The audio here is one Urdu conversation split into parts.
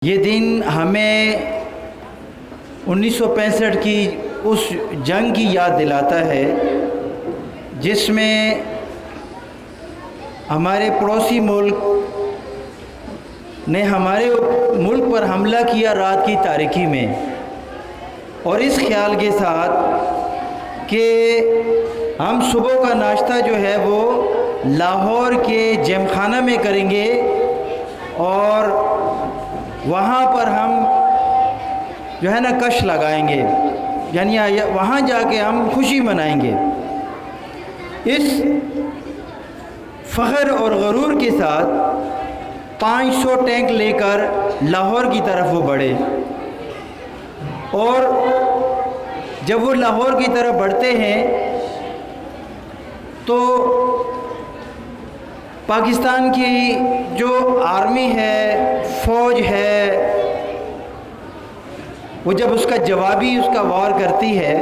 یہ دن ہمیں 1965 کی اس جنگ کی یاد دلاتا ہے جس میں ہمارے پڑوسی ملک نے ہمارے ملک پر حملہ کیا رات کی تاریکی میں، اور اس خیال کے ساتھ کہ ہم صبح کا ناشتہ جو ہے وہ لاہور کے جیم خانہ میں کریں گے اور وہاں پر ہم جو ہے نا کش لگائیں گے، یعنی وہاں جا کے ہم خوشی منائیں گے۔ اس فخر اور غرور کے ساتھ 500 ٹینک لے کر لاہور کی طرف وہ بڑھے، اور جب وہ لاہور کی طرف بڑھتے ہیں تو پاکستان کی جو آرمی ہے، فوج ہے، وہ جب اس کا وار کرتی ہے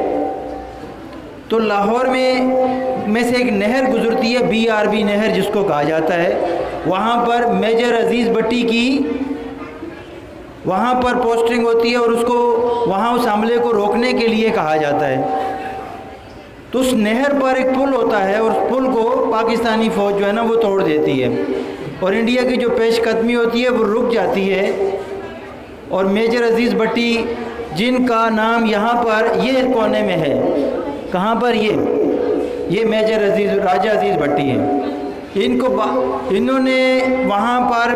تو لاہور میں سے ایک نہر گزرتی ہے، BRB نہر جس کو کہا جاتا ہے۔ وہاں پر میجر عزیز بٹی کی وہاں پر پوسٹنگ ہوتی ہے اور اس کو وہاں اس حملے کو روکنے کے لیے کہا جاتا ہے۔ تو اس نہر پر ایک پل ہوتا ہے اور اس پل کو پاکستانی فوج جو ہے نا وہ توڑ دیتی ہے، اور انڈیا کی جو پیش قدمی ہوتی ہے وہ رک جاتی ہے، اور میجر عزیز بٹی جن کا نام یہاں پر یہ کونے میں ہے، کہاں پر یہ میجر راجہ عزیز بٹی ہیں، انہوں نے وہاں پر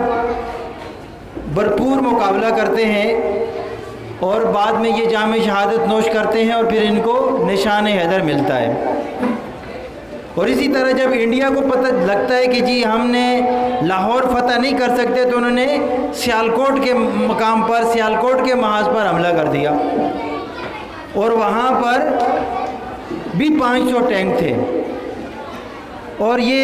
بھرپور مقابلہ کرتے ہیں اور بعد میں یہ جام شہادت نوش کرتے ہیں، اور پھر ان کو نشان حیدر ملتا ہے۔ اور اسی طرح جب انڈیا کو پتہ لگتا ہے کہ جی ہم نے لاہور فتح نہیں کر سکتے، تو انہوں نے سیالکوٹ کے مقام پر، سیالکوٹ کے محاذ پر حملہ کر دیا، اور وہاں پر بھی 500 ٹینک تھے، اور یہ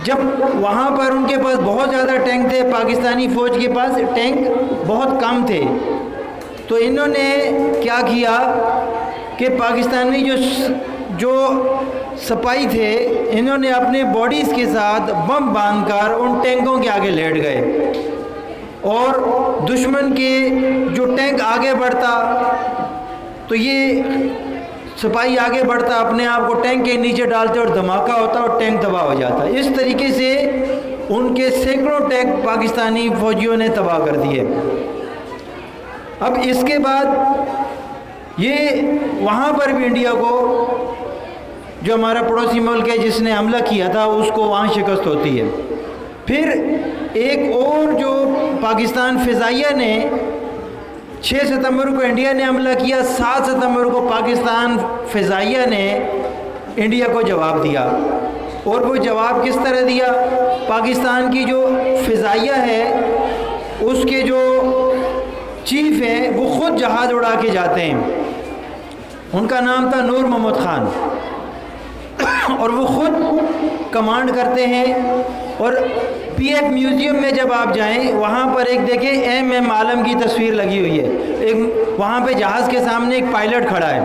جب وہاں پر ان کے پاس بہت زیادہ ٹینک تھے، پاکستانی فوج کے پاس ٹینک بہت کم تھے، تو انہوں نے کیا کیا کہ پاکستانی جو سپاہی تھے، انہوں نے اپنے باڈیز کے ساتھ بم باندھ کر ان ٹینکوں کے آگے لیٹ گئے، اور دشمن کے جو ٹینک آگے بڑھتا تو یہ سپاہی آگے بڑھتا، اپنے آپ کو ٹینک کے نیچے ڈالتے اور دھماکہ ہوتا اور ٹینک تباہ ہو جاتا۔ اس طریقے سے ان کے سینکڑوں ٹینک پاکستانی فوجیوں نے تباہ کر دیے۔ اب اس کے بعد یہ وہاں پر بھی انڈیا کو، جو ہمارا پڑوسی ملک ہے جس نے حملہ کیا تھا، اس کو وہاں شکست ہوتی ہے۔ پھر ایک اور جو پاکستان فضائیہ نے 6 ستمبر کو انڈیا نے حملہ کیا، 7 ستمبر کو پاکستان فضائیہ نے انڈیا کو جواب دیا، اور وہ جواب کس طرح دیا؟ پاکستان کی جو فضائیہ ہے اس کے جو چیف ہیں وہ خود جہاز اڑا کے جاتے ہیں، ان کا نام تھا نور محمد خان، اور وہ خود کمانڈ کرتے ہیں۔ اور PF میوزیم میں جب آپ جائیں، وہاں پر ایک دیکھیں MM عالم کی تصویر لگی ہوئی ہے، وہاں پہ جہاز کے سامنے ایک پائلٹ کھڑا ہے۔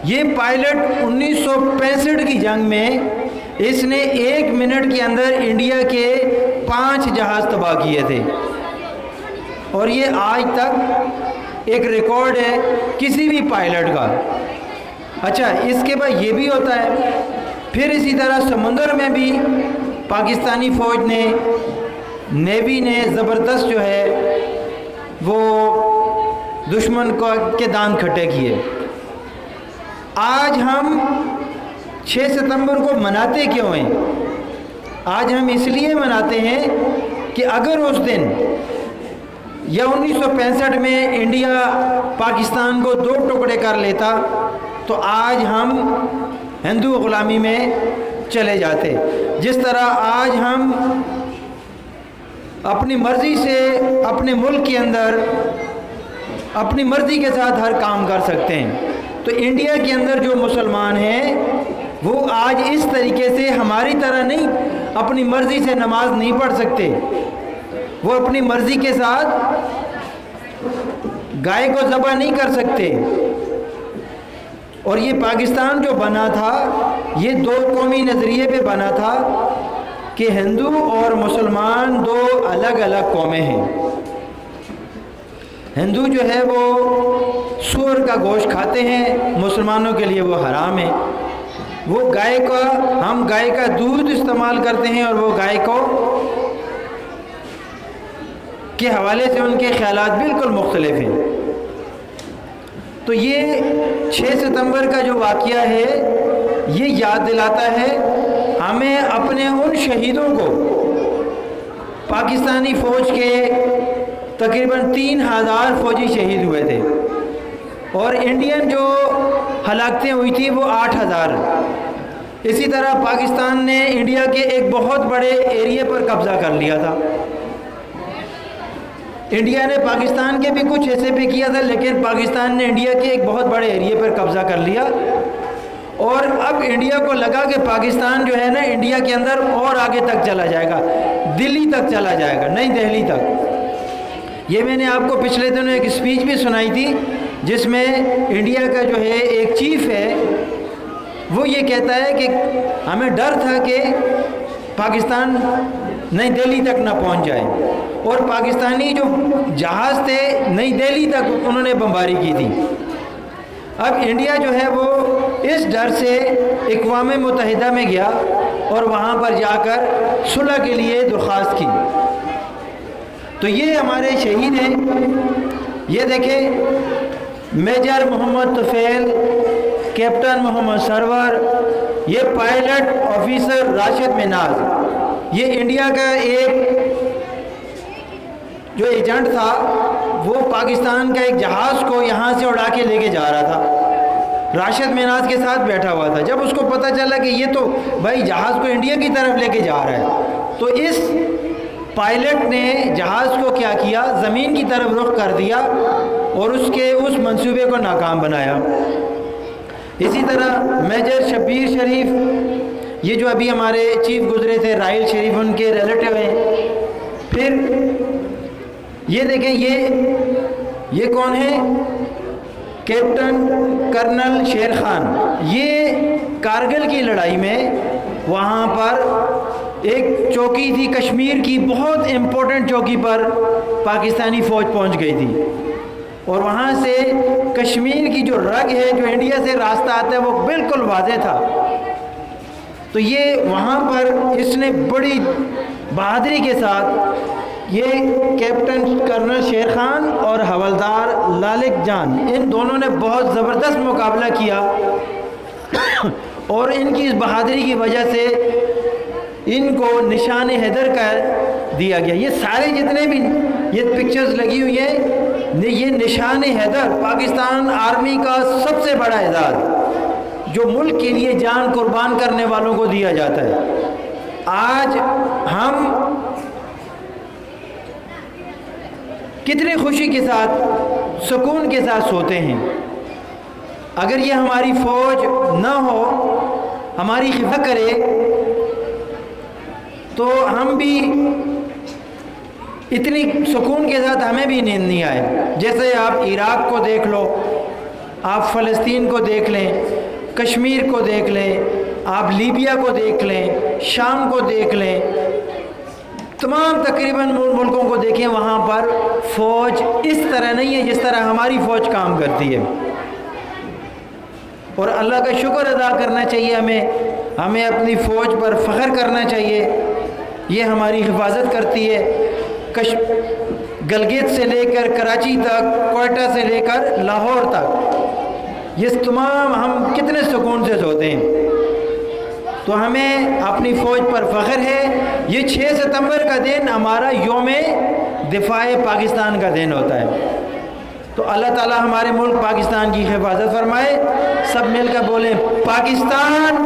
یہ پائلٹ 1965 کی جنگ میں اس نے 1 منٹ کے اندر انڈیا کے 5 جہاز تباہ کیے تھے، اور یہ آج تک ایک ریکارڈ ہے کسی بھی پائلٹ کا۔ اچھا، اس کے بعد یہ بھی ہوتا ہے، پھر اسی طرح سمندر میں بھی پاکستانی فوج نے، نیوی نے زبردست جو ہے وہ دشمن کے داند کھٹے کیے۔ آج ہم 6 ستمبر کو مناتے کیوں ہیں؟ آج ہم اس لیے مناتے ہیں کہ اگر اس دن یا 1965 میں انڈیا پاکستان کو 2 ٹکڑے کر لیتا تو آج ہم ہندو غلامی میں چلے جاتے۔ جس طرح آج ہم اپنی مرضی سے اپنے ملک کے اندر اپنی مرضی کے ساتھ ہر کام کر سکتے ہیں، تو انڈیا کے اندر جو مسلمان ہیں وہ آج اس طریقے سے ہماری طرح نہیں اپنی مرضی سے نماز نہیں پڑھ سکتے، وہ اپنی مرضی کے ساتھ گائے کو ذبح نہیں کر سکتے۔ اور یہ پاکستان جو بنا تھا یہ 2 قومی نظریے پہ بنا تھا، کہ ہندو اور مسلمان دو الگ الگ قومیں ہیں۔ ہندو جو ہے وہ سور کا گوشت کھاتے ہیں، مسلمانوں کے لیے وہ حرام ہے۔ وہ ہم گائے کا دودھ استعمال کرتے ہیں، اور وہ گائے کو کے حوالے سے ان کے خیالات بالکل مختلف ہیں۔ تو یہ 6 ستمبر کا جو واقعہ ہے یہ یاد دلاتا ہے ہمیں اپنے ان شہیدوں کو، پاکستانی فوج کے تقریباً 3000 فوجی شہید ہوئے تھے، اور انڈین جو ہلاکتیں ہوئی تھی وہ 8000۔ اسی طرح پاکستان نے انڈیا کے ایک بہت بڑے ایریے پر قبضہ کر لیا تھا۔ انڈیا نے پاکستان کے بھی کچھ حصے پہ کیا تھا، لیکن پاکستان نے انڈیا کے ایک بہت بڑے ایریے پر قبضہ کر لیا، اور اب انڈیا کو لگا کہ پاکستان جو ہے نا انڈیا کے اندر اور آگے تک چلا جائے گا، دلی تک چلا جائے گا، نئی دہلی تک۔ یہ میں نے آپ کو پچھلے دنوں ایک اسپیچ بھی سنائی تھی، جس میں انڈیا کا جو ہے ایک چیف ہے وہ یہ کہتا ہے کہ ہمیں ڈر تھا کہ پاکستان نئی دہلی تک نہ پہنچ جائے، اور پاکستانی جو جہاز تھے نئی دہلی تک انہوں نے بمباری کی تھی۔ اب انڈیا جو ہے وہ اس ڈر سے اقوام متحدہ میں گیا اور وہاں پر جا کر صلح کے لیے درخواست کی۔ تو یہ ہمارے شہید ہیں، یہ دیکھیں، میجر محمد طفیل، کیپٹن محمد سرور، یہ پائلٹ آفیسر راشد مناز، یہ انڈیا کا ایک جو ایجنٹ تھا، وہ پاکستان کا ایک جہاز کو یہاں سے اڑا کے لے کے جا رہا تھا، راشد مناز کے ساتھ بیٹھا ہوا تھا۔ جب اس کو پتہ چلا کہ یہ تو بھائی جہاز کو انڈیا کی طرف لے کے جا رہا ہے، تو اس پائلٹ نے جہاز کو کیا کیا، زمین کی طرف رخ کر دیا اور اس منصوبے کو ناکام بنایا۔ اسی طرح میجر شبیر شریف، یہ جو ابھی ہمارے چیف گزرے تھے راحیل شریف، ان کے ریلیٹیو ہیں۔ پھر یہ دیکھیں، یہ کون ہے؟ کیپٹن کرنل شیر خان، یہ کارگل کی لڑائی میں وہاں پر ایک چوکی تھی کشمیر کی، بہت امپورٹنٹ چوکی پر پاکستانی فوج پہنچ گئی تھی، اور وہاں سے کشمیر کی جو رگ ہے، جو انڈیا سے راستہ آتا ہے، وہ بالکل واضح تھا۔ تو یہ وہاں پر اس نے بڑی بہادری کے ساتھ، یہ کیپٹن کرنل شیر خان اور حوالدار لالک جان، ان دونوں نے بہت زبردست مقابلہ کیا، اور ان کی اس بہادری کی وجہ سے ان کو نشان حیدر کا دیا گیا۔ یہ سارے جتنے بھی یہ پکچرز لگی ہوئی ہیں، یہ نشان حیدر پاکستان آرمی کا سب سے بڑا اعزاز، جو ملک کے لیے جان قربان کرنے والوں کو دیا جاتا ہے۔ آج ہم کتنی خوشی کے ساتھ، سکون کے ساتھ سوتے ہیں۔ اگر یہ ہماری فوج نہ ہو، ہماری خدمت کرے، تو ہم بھی اتنی سکون کے ساتھ ہمیں بھی نیند نہیں آئے۔ جیسے آپ عراق کو دیکھ لو، آپ فلسطین کو دیکھ لیں، کشمیر کو دیکھ لیں، آپ لیبیا کو دیکھ لیں، شام کو دیکھ لیں، تمام تقریباً ملکوں کو دیکھیں، وہاں پر فوج اس طرح نہیں ہے جس طرح ہماری فوج کام کرتی ہے۔ اور اللہ کا شکر ادا کرنا چاہیے، ہمیں اپنی فوج پر فخر کرنا چاہیے۔ یہ ہماری حفاظت کرتی ہے، گلگت سے لے کر کراچی تک، کوئٹہ سے لے کر لاہور تک، یہ تمام ہم کتنے سکون سے سوتے ہیں۔ تو ہمیں اپنی فوج پر فخر ہے۔ یہ 6 ستمبر کا دن ہمارا یوم دفاع پاکستان کا دن ہوتا ہے۔ تو اللہ تعالی ہمارے ملک پاکستان کی حفاظت فرمائے۔ سب مل کر بولیں، پاکستان